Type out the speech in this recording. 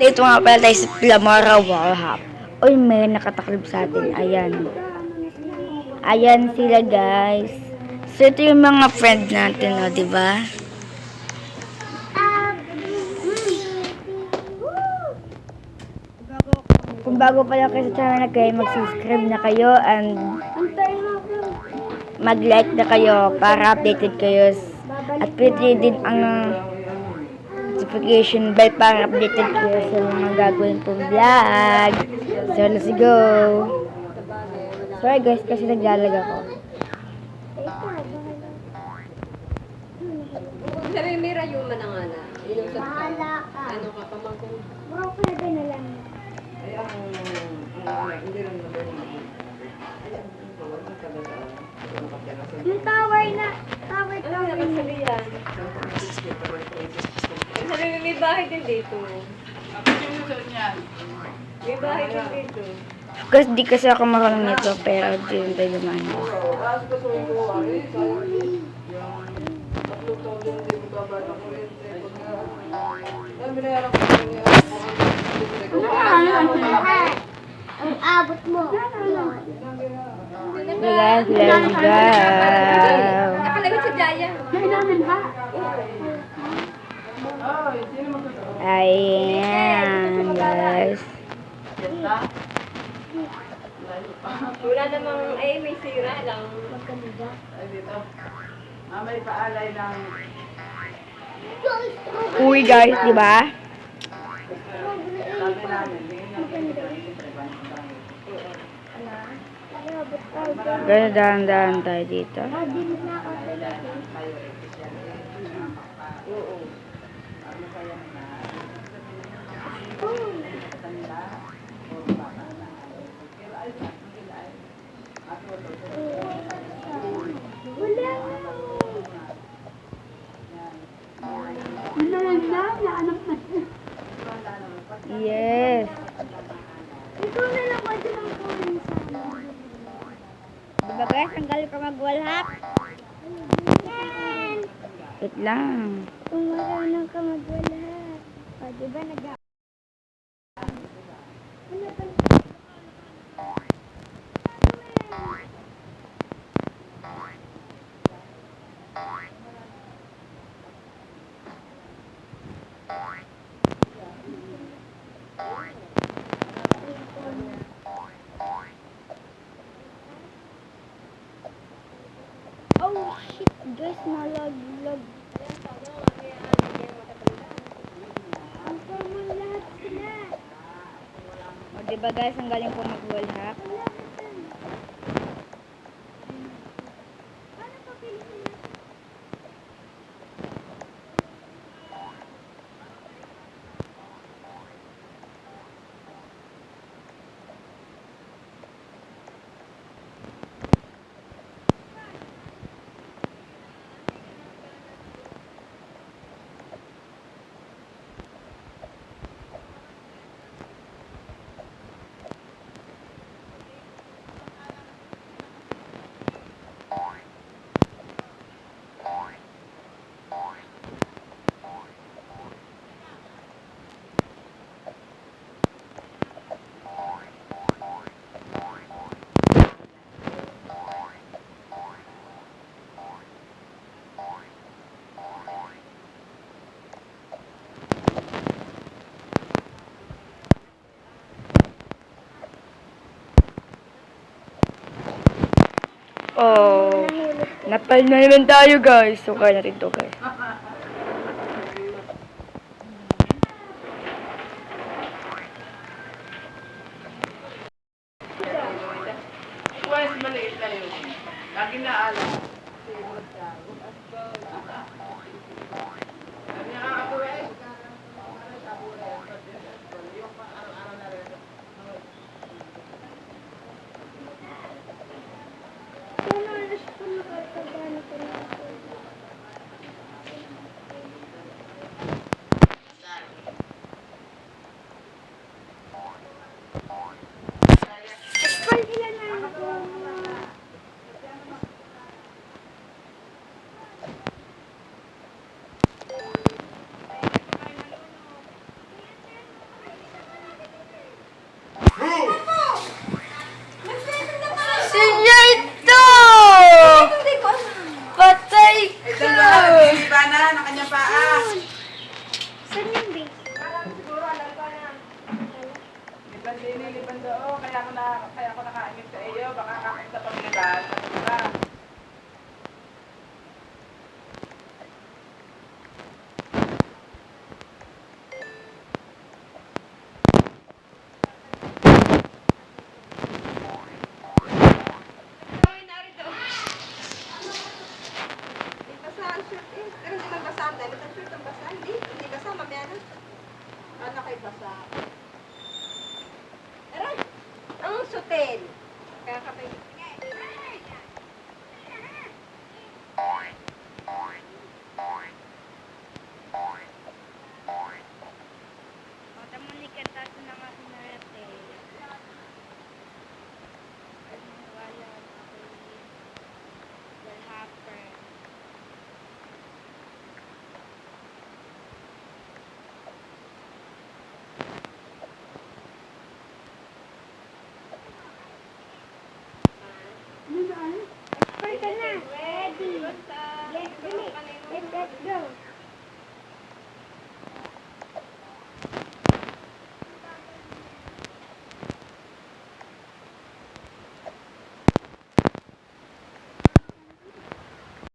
Dito nga pala tayo sa Plamara Warhap. Uy, may nakataklib sa atin. Ayan. Ayan sila, guys. So, ito yung mga friend natin, o, diba? Kung bago pa lang kayo sa channel na kayo, mag-subscribe na kayo and mag-like na kayo para updated kayo. At pwede din ang notification bell para updated kayo sa mga gagawin kong vlog. So, let's go! Sorry guys, kasi naglalag ako. Sabi, may rayuma na nga na. Bahala ka. Ano ka, pamangkong? Bro, pwede na lang. Ay, hindi lang naman. Yung tower na. Tower. Ano nakasabi yan? Sabi, may bahay din dito. May bahay din dito. Kasi di kasi ako marunong nito, pero di rin tayo lumahan. Ang abot mo. Let's go! Nakalagot sa Jaya. May namin ha? Ayan, guys. Wala namang, ay may sira lang. Ay, dito. May paalay ng... Uy, guys, di ba? Sabi namin, bigyan natin ito ng Guys, dahan-dahan tayo dito. Yes. Ikaw na lang pwede ng kunin sa amin. Diba guys, ang galing ko mag-wallhap? Yan! Wait lang. Kung marunong ka magwala. O, diba nag- Oh shit, guys, nalaglag. Ang common lahat sila. O, diba guys, ang galing ko mag-wallhap? Paano pa Pilipinas? Oh, napal na naman tayo guys. So, kaya natin to guys. West, maliit na yun. Lagi na alam. Sabi niya kakatuwa eh. Paano alas ko nakatagano ko na ako? Nililiban doon, kaya ako nakaingit sa iyo, baka kakain sa pagliban. Ano ba? Basa ang shirt eh. Pero hindi man basa ang dahil. Ang shirt ang basa. Hindi basa. Mamaya na. Ano kay basa? Aray! Ang sutil. Kaya kapay. O, tamo ni Katato na nga sinarate. Wala ako will happen. Expert ka na. Ready. Let's go.